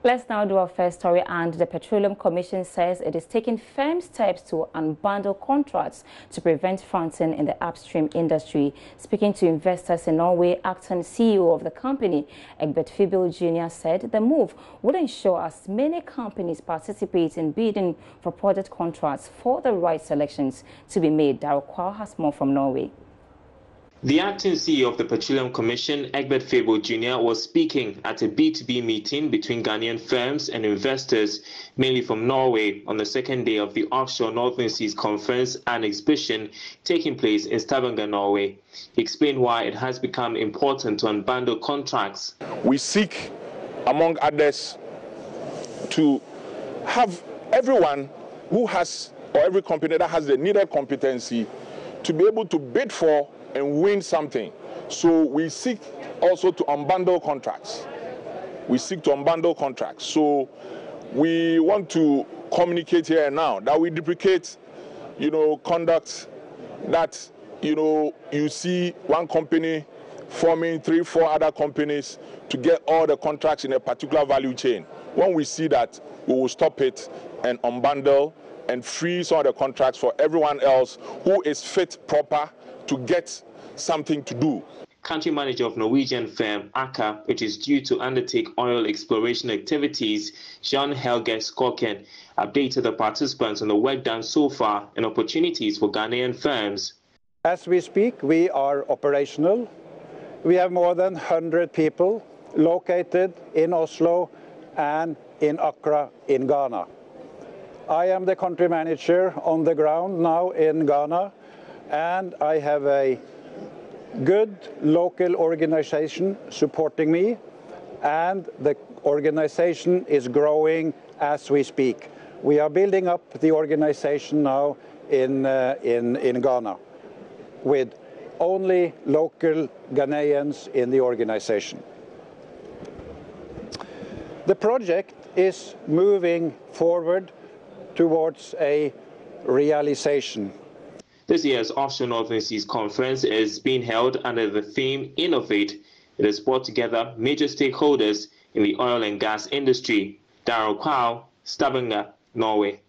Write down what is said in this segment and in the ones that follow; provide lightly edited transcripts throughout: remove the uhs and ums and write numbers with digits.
Let's now do our first story, and the Petroleum Commission says it is taking firm steps to unbundle contracts to prevent fronting in the upstream industry. Speaking to investors in Norway, acting CEO of the company, Egbert Fibil Jr. said the move would ensure as many companies participate in bidding for project contracts for the right selections to be made. Darrell Kwao has more from Norway. The acting CEO of the Petroleum Commission, Egbert Fibil Jr., was speaking at a B2B meeting between Ghanaian firms and investors, mainly from Norway, on the second day of the Offshore Northern Seas Conference and exhibition taking place in Stavanger, Norway. He explained why it has become important to unbundle contracts. We seek, among others, to have everyone who has, or every company that has the needed competency to be able to bid for and win something. So we seek also to unbundle contracts. So we want to communicate here and now that we deprecate, conduct that, you see one company forming 3-4 other companies to get all the contracts in a particular value chain. When we see that, we will stop it and unbundle and free some of the contracts for everyone else who is fit, proper, to get something to do. Country manager of Norwegian firm Aker, which is due to undertake oil exploration activities, Jean Helge Skoken, updated the participants on the work done so far and opportunities for Ghanaian firms. As we speak, we are operational. We have more than 100 people located in Oslo and in Accra in Ghana. I am the country manager on the ground now in Ghana, and I have a good local organization supporting me, and the organization is growing as we speak. We are building up the organization now in Ghana with only local Ghanaians in the organization. The project is moving forward towards a realization. This year's Offshore Northern Seas Conference is being held under the theme Innovate. It has brought together major stakeholders in the oil and gas industry. Darrell Kwao, Stavanger, Norway.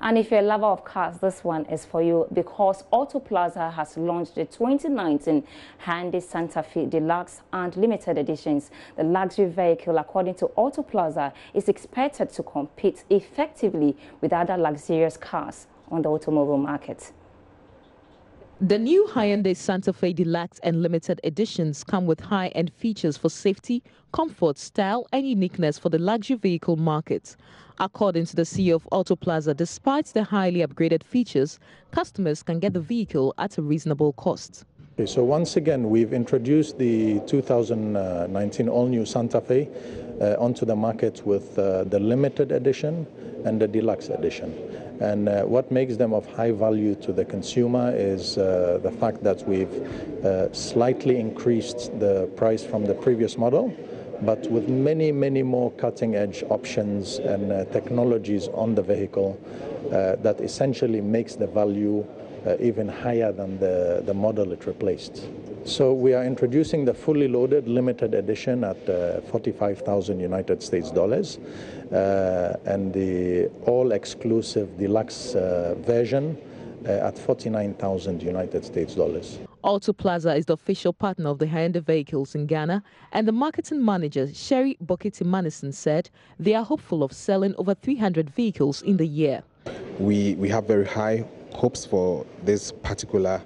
And if you're a lover of cars, this one is for you, because Auto Plaza has launched the 2019 Hyundai Santa Fe Deluxe and Limited Editions. The luxury vehicle, according to Auto Plaza, is expected to compete effectively with other luxurious cars on the automobile market. The new Hyundai Santa Fe Deluxe and Limited Editions come with high-end features for safety, comfort, style and uniqueness for the luxury vehicle market. According to the CEO of Auto Plaza, despite the highly upgraded features, customers can get the vehicle at a reasonable cost. Okay, so once again, we've introduced the 2019 all-new Santa Fe onto the market with the Limited Edition and the Deluxe Edition. And what makes them of high value to the consumer is the fact that we've slightly increased the price from the previous model, but with many more cutting-edge options and technologies on the vehicle that essentially makes the value even higher than the model it replaced. So we are introducing the fully loaded limited edition at 45,000 United States dollars and the all-exclusive deluxe version at 49,000 United States dollars. Auto Plaza is the official partner of the Hyundai vehicles in Ghana, and the marketing manager, Sherry Bokiti-Manison, said they are hopeful of selling over 300 vehicles in the year. We have very high hopes for this particular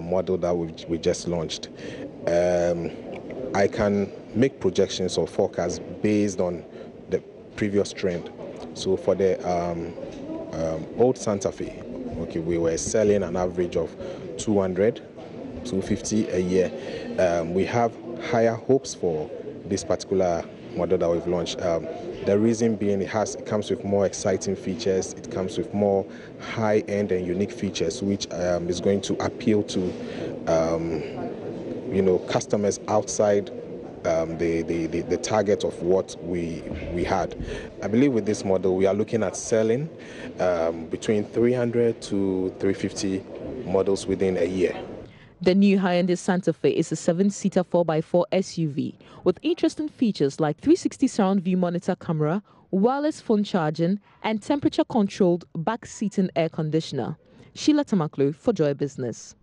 model that we just launched. I can make projections or forecasts based on the previous trend. So for the old Santa Fe, okay, we were selling an average of 250 a year. We have higher hopes for this particular model that we've launched. The reason being it comes with more exciting features, it comes with more high-end and unique features, which is going to appeal to customers outside the target of what we had. I believe with this model we are looking at selling between 300 to 350 models within a year. The new Hyundai Santa Fe is a 7-seater 4x4 SUV with interesting features like 360 surround view monitor camera, wireless phone charging, and temperature-controlled back-seating air conditioner. Sheila Tamaklu for Joy Business.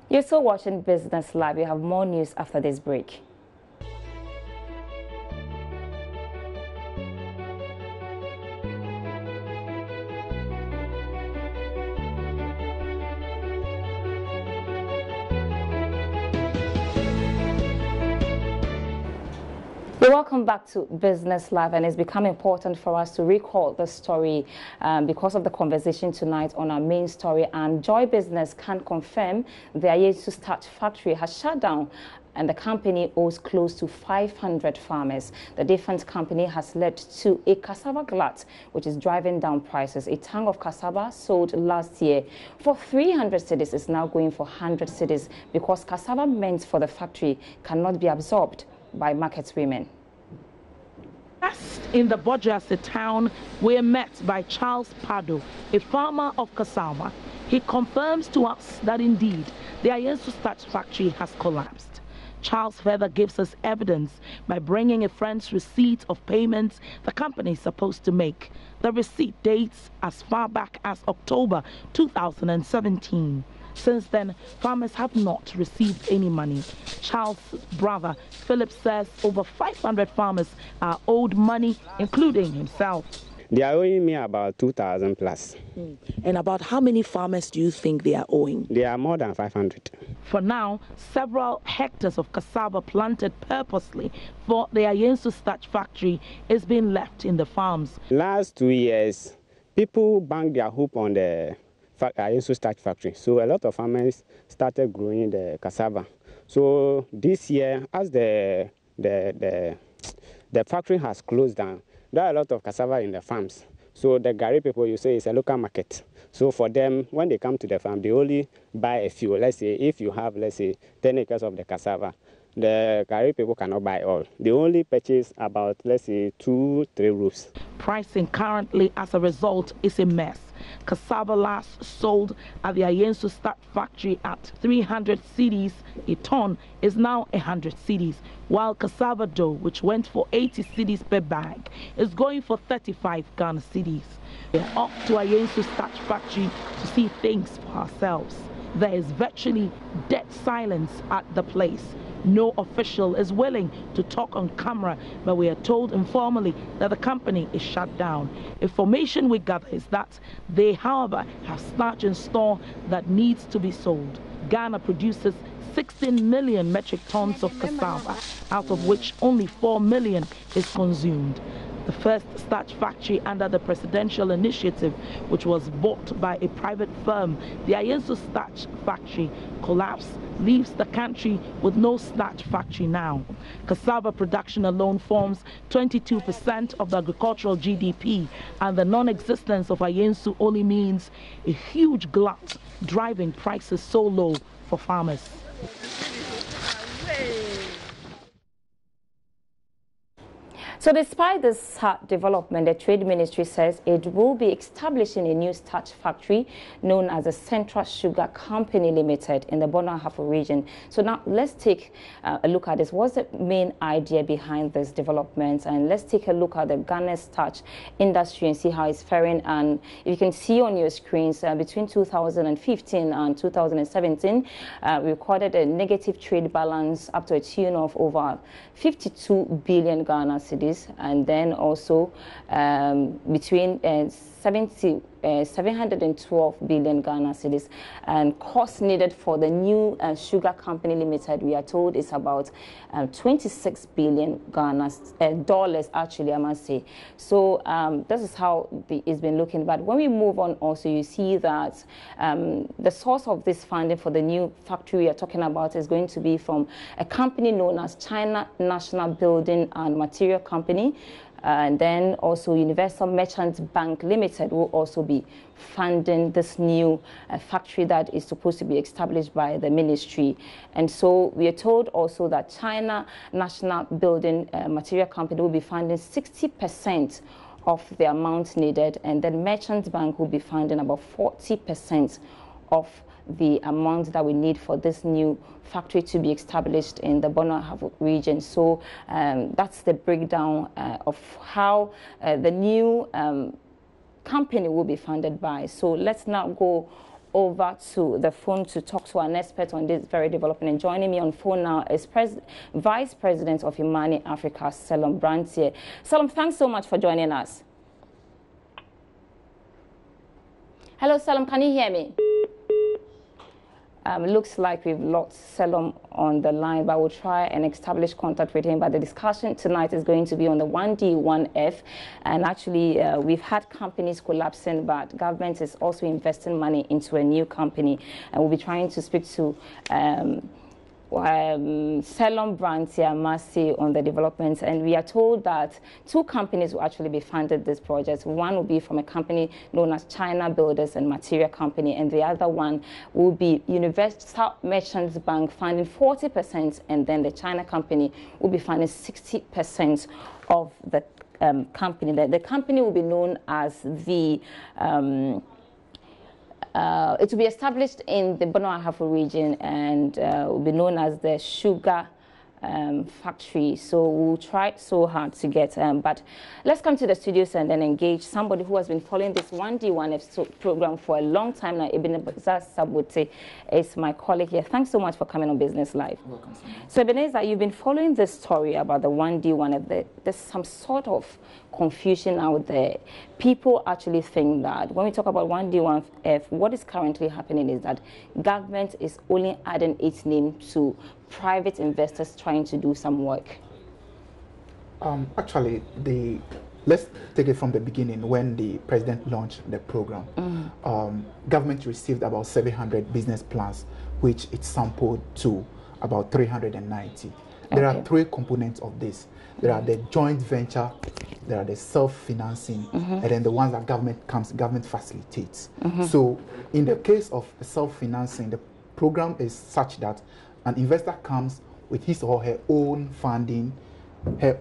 You're still watching Business Live. You have more news after this break. Welcome back to Business Live, and it's become important for us to recall the story because of the conversation tonight on our main story. And Joy Business can confirm their Yesu Starch factory has shut down, and the company owes close to 500 farmers. The defense company has led to a cassava glut, which is driving down prices. A tank of cassava sold last year for 300 cedis is now going for 100 cedis because cassava meant for the factory cannot be absorbed by market women. In the Bojase town, we're met by Charles Pardo, a farmer of cassava. He confirms to us that indeed the Yesu Starch factory has collapsed. Charles further gives us evidence by bringing a friend's receipt of payments the company is supposed to make. The receipt dates as far back as October 2017. Since then, farmers have not received any money. Charles' brother, Philip, says over 500 farmers are owed money, including himself. They are owing me about 2,000 plus. And about how many farmers do you think they are owing? They are more than 500. For now, several hectares of cassava planted purposely for the Yesu Starch factory is being left in the farms. Last 2 years, people banked their hope on the Yesu Starch factory. So a lot of farmers started growing the cassava. So this year, as the factory has closed down, there are a lot of cassava in the farms. So the Gari people, you say, it's a local market. So for them, when they come to the farm, they only buy a few. Let's say if you have, let's say, 10 acres of the cassava, the Gari people cannot buy all. They only purchase about, let's say, 2-3 roofs. Pricing currently, as a result, is a mess. Cassava last sold at the Yesu Starch factory at 300 cedis a ton is now 100 cedis, while cassava dough, which went for 80 cedis per bag, is going for 35 Ghana cedis. We're off to a Yesu Starch factory to see things for ourselves. There is virtually dead silence at the place. No official is willing to talk on camera, but we are told informally that the company is shut down. Information we gather is that they, however, have starch in store that needs to be sold. Ghana produces 16 million metric tons of cassava, out of which only 4 million is consumed. The first starch factory under the presidential initiative, which was bought by a private firm, the Yesu Starch factory, collapsed, leaves the country with no starch factory now. Cassava production alone forms 22% of the agricultural GDP, and the non-existence of Yesu only means a huge glut, driving prices so low for farmers. So despite this development, the Trade Ministry says it will be establishing a new starch factory known as the Central Sugar Company Limited in the Bono Ahafo region. So now let's take a look at this. What's the main idea behind this development? And let's take a look at the Ghana starch industry and see how it's faring. And you can see on your screens, between 2015 and 2017, we recorded a negative trade balance up to a tune of over 52 billion Ghana cedis. And then also between 712 billion Ghana cedis, and cost needed for the new sugar company limited, we are told, is about 26 billion dollars, actually, I must say. So this is how it's been looking. But when we move on, also you see that the source of this funding for the new factory we are talking about is going to be from a company known as China National Building and Material Company. And then also Universal Merchant Bank Limited will also be funding this new factory that is supposed to be established by the ministry. And so we are told also that China National Building Material Company will be funding 60% of the amount needed, and then Merchant Bank will be funding about 40% of the amount that we need for this new factory to be established in the Bono region. So that's the breakdown of how the new company will be funded by. So let's now go over to the phone to talk to an expert on this very development. And joining me on phone now is Vice President of Imani Africa, Salon Brands here. Salon, thanks so much for joining us. Hello, Salon, can you hear me? Looks like we've lost Salom on the line, but we'll try and establish contact with him. But the discussion tonight is going to be on the 1D, 1F. And actually, we've had companies collapsing, but government is also investing money into a new company. And we'll be trying to speak to Salon Brands here, Mercy, on the developments, and we are told that 2 companies will actually be funded this project. One will be from a company known as China Builders and Material Company, and the other one will be Universal Merchants Bank funding 40%, and then the China company will be funding 60% of the company. The company will be known as the it will be established in the Bono region and will be known as the sugar factory. So we'll try so hard to get, but let's come to the studios and then engage somebody who has been following this 1D, 1F program for a long time now. Ebenezer Sabote is my colleague here. Thanks so much for coming on Business Live. Welcome. So Ebenezer, you've been following this story about the 1D, 1F. There's some sort of confusion out there. People actually think that when we talk about 1D, 1F, what is currently happening is that government is only adding its name to private investors trying to do some work. Actually, let's take it from the beginning when the president launched the program. Government received about 700 business plans, which it sampled to about 390. There are 3 components of this. There are the joint venture, there are the self-financing, and then the ones that government facilitates. So in the case of self-financing, the program is such that an investor comes with his or her own funding, his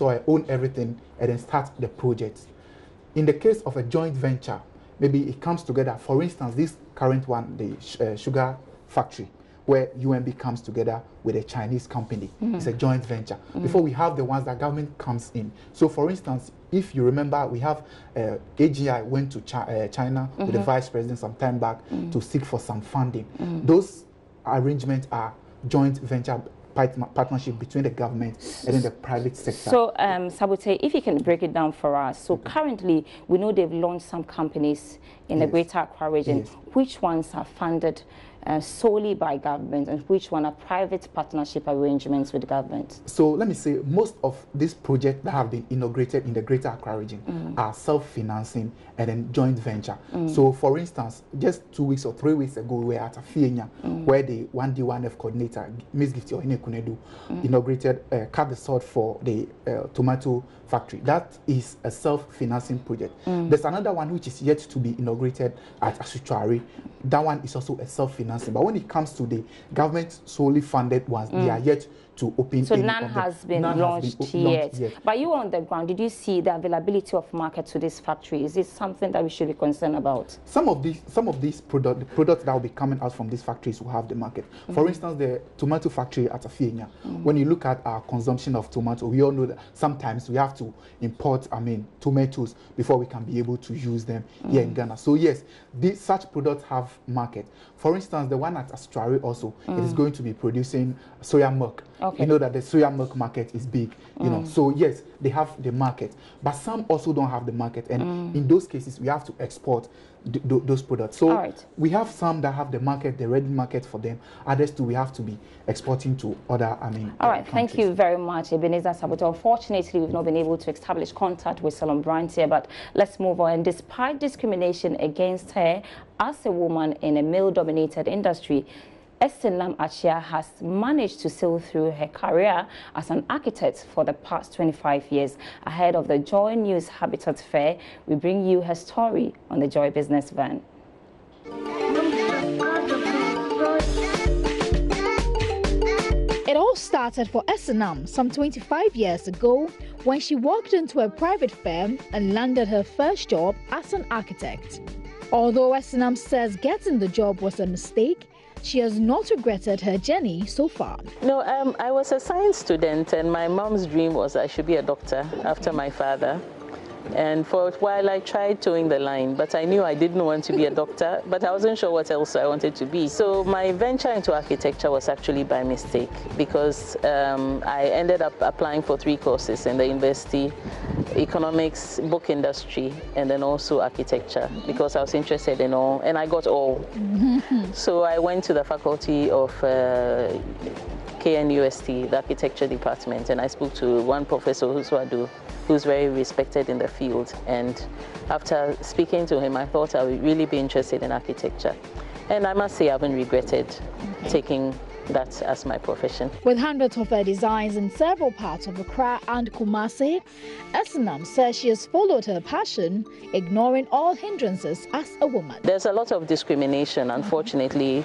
or her own everything, and then starts the project. In the case of a joint venture, maybe it comes together. For instance, this current one, the sugar factory, where UMB comes together with a Chinese company. It's a joint venture. Before we have the ones that government comes in. So for instance, if you remember, we have AGI went to China with the vice president some time back to seek for some funding. Those arrangements are joint venture partnership between the government and then the private sector. So, Sabote, if you can break it down for us. So currently, we know they've launched some companies in the Greater Accra region. Which ones are funded solely by government and which one are private partnership arrangements with the government? So let me say, most of these projects that have been inaugurated in the Greater Accra region are self-financing and then joint venture. So for instance, just 2 weeks or 3 weeks ago, we were at Afienya, where the 1D, 1F coordinator, Ms. Gifty Ohine Kunedu, inaugurated, cut the sod for the tomato factory. That is a self-financing project. There's another one which is yet to be inaugurated at Asuchari. That one is also a self-financing. But when it comes to the government solely funded ones, they are yet to open. So none has been launched yet. But you on the ground, did you see the availability of market to this factory? Is this something that we should be concerned about? Some of these products that will be coming out from these factories will have the market. For instance, the tomato factory at Afienya. When you look at our consumption of tomato, we all know that sometimes we have to import, tomatoes before we can be able to use them here in Ghana. So yes, such products have market. For instance, the one at Astrari also, it is going to be producing soya milk. You know that the soya milk market is big, you know. So yes, they have the market, but some also don't have the market, and in those cases, we have to export those products. So we have some that have the market, the ready market for them. Others too, we have to be exporting to other, countries. Thank you very much, Ebenezer Sabote. Unfortunately, we've not been able to establish contact with Salon Brands here, but let's move on. Despite discrimination against her as a woman in a male-dominated industry, Estenam Achia has managed to sail through her career as an architect for the past 25 years. Ahead of the JoyNews Habitat Fair, we bring you her story on the Joy Business Van. It all started for Estenam some 25 years ago when she walked into a private firm and landed her first job as an architect. Although Esenam says getting the job was a mistake, she has not regretted her journey so far. No, I was a science student, and my mom's dream was I should be a doctor after my father. And for a while I tried towing the line, but I knew I didn't want to be a doctor, but I wasn't sure what else I wanted to be. So my venture into architecture was actually by mistake, because I ended up applying for 3 courses in the university: economics, book industry, and then also architecture, because I was interested in all, and I got all. So I went to the faculty of KNUST, the architecture department, and I spoke to one professor, who's very respected in the field. And after speaking to him, I thought I would really be interested in architecture. And I must say I haven't regretted taking that as my profession. With hundreds of her designs in several parts of Accra and Kumasi, Esenam says she has followed her passion, ignoring all hindrances as a woman. There's a lot of discrimination, unfortunately.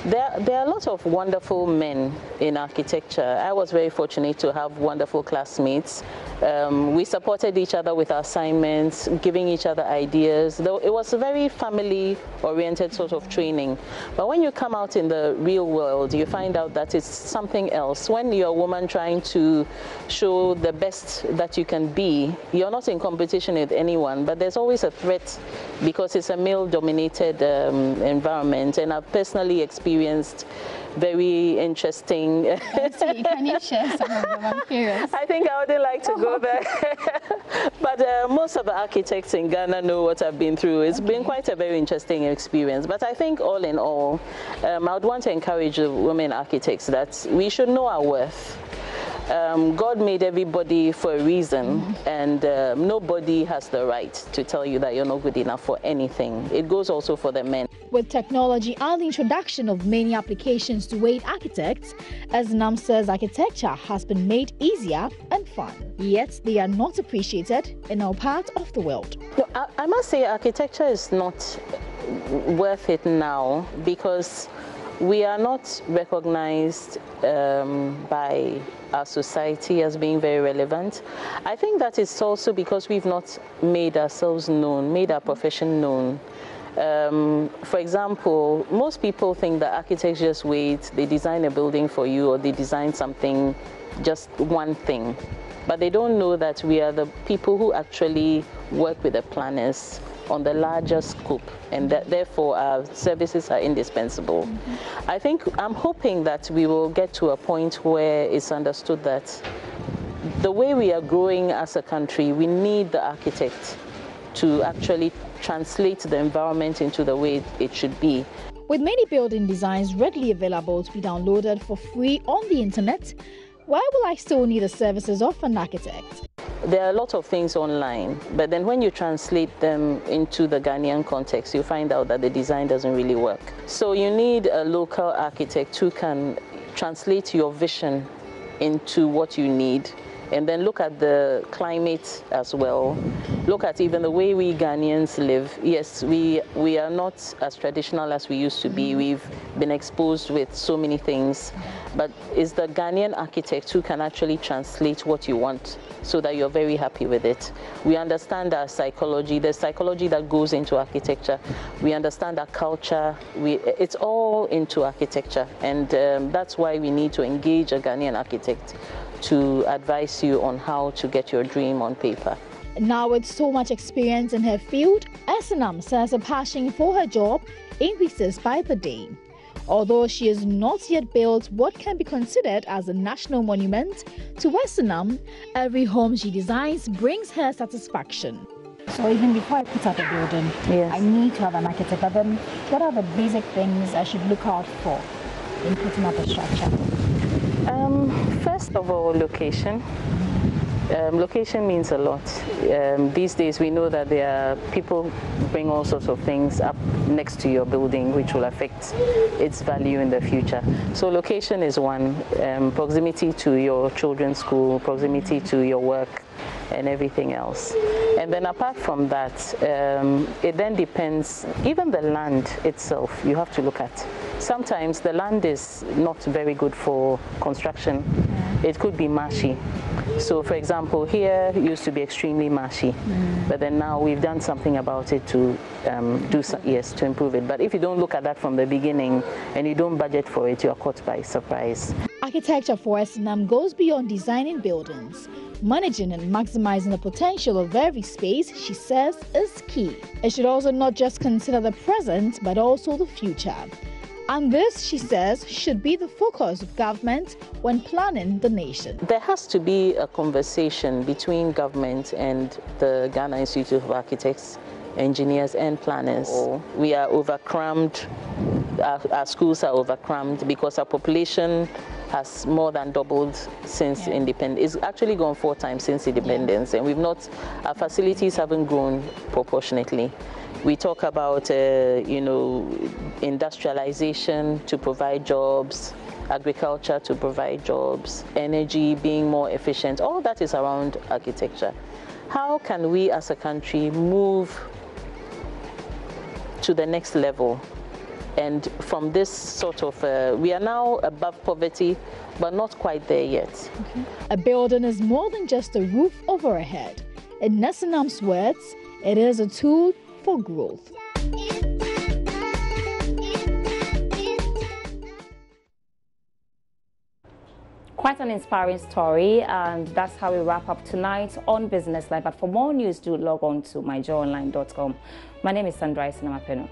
There are a lot of wonderful men in architecture. I was very fortunate to have wonderful classmates. We supported each other with our assignments, giving each other ideas. Though it was a very family-oriented sort of training. But when you come out in the real world, you find out that it's something else. When you're a woman trying to show the best that you can be, you're not in competition with anyone, but there's always a threat because it's a male-dominated environment. And I've personally experienced very interesting. Can you share some of them? I'm curious. I think I wouldn't like to go there. But most of the architects in Ghana know what I've been through. It's been quite a very interesting experience. But I think all in all, I would want to encourage the women architects that we should know our worth. God made everybody for a reason, and nobody has the right to tell you that you're not good enough for anything. It goes also for the men. With technology and the introduction of many applications to aid architects, Esenam says architecture has been made easier and fun. Yet they are not appreciated in our part of the world. No, I must say architecture is not worth it now, because we are not recognized by our society as being very relevant. I think that is also because we've not made ourselves known, made our profession known. For example, most people think that architects just wait, they design a building for you, or they design something, just one thing. But they don't know that we are the people who actually work with the planners on the larger scope, and that therefore our services are indispensable. I'm hoping that we will get to a point where it's understood that the way we are growing as a country, we need the architect to actually translate the environment into the way it should be. With many building designs readily available to be downloaded for free on the internet, why will I still need the services of an architect? There are a lot of things online, but then when you translate them into the Ghanaian context, you find out that the design doesn't really work. So you need a local architect who can translate your vision into what you need, and then look at the climate as well. Look at even the way we Ghanaians live. Yes, we are not as traditional as we used to be. We've been exposed with so many things, but it's the Ghanaian architect who can actually translate what you want so that you're very happy with it. We understand our psychology, the psychology that goes into architecture. We understand our culture. It's all into architecture, and that's why we need to engage a Ghanaian architect to advise you on how to get your dream on paper. Now with so much experience in her field, Esenam says her passion for her job increases by the day. Although she has not yet built what can be considered as a national monument, to Esenam, every home she designs brings her satisfaction. So even before I put up a building, I need to have an architect. But then what are the basic things I should look out for in putting up a structure? First of all, location. Location means a lot. These days we know that there are people bring all sorts of things up next to your building which will affect its value in the future. So location is one. Proximity to your children's school, proximity to your work, and everything else. And then apart from that, it then depends, even the land itself you have to look at. Sometimes the land is not very good for construction. It could be marshy. So, for example, here used to be extremely marshy, but then now we've done something about it to to improve it. But if you don't look at that from the beginning and you don't budget for it, you're caught by surprise. Architecture for S&M goes beyond designing buildings. Managing and maximizing the potential of every space, she says, is key. It should also not just consider the present, but also the future. And this, she says, should be the focus of government when planning the nation. There has to be a conversation between government and the Ghana Institute of Architects, Engineers and Planners. We are overcrammed, our schools are overcrammed because our population has more than doubled since independence. It's actually gone 4 times since independence, and our facilities haven't grown proportionately. We talk about, industrialization to provide jobs, agriculture to provide jobs, energy being more efficient. All that is around architecture. How can we as a country move to the next level? And from this sort of, we are now above poverty, but not quite there yet. A building is more than just a roof over a head. In S&M's words, it is a tool for growth. Quite an inspiring story, and that's how we wrap up tonight on Business Live. But for more news, do log on to myjoyonline.com. My name is Sandra Isinamapeno.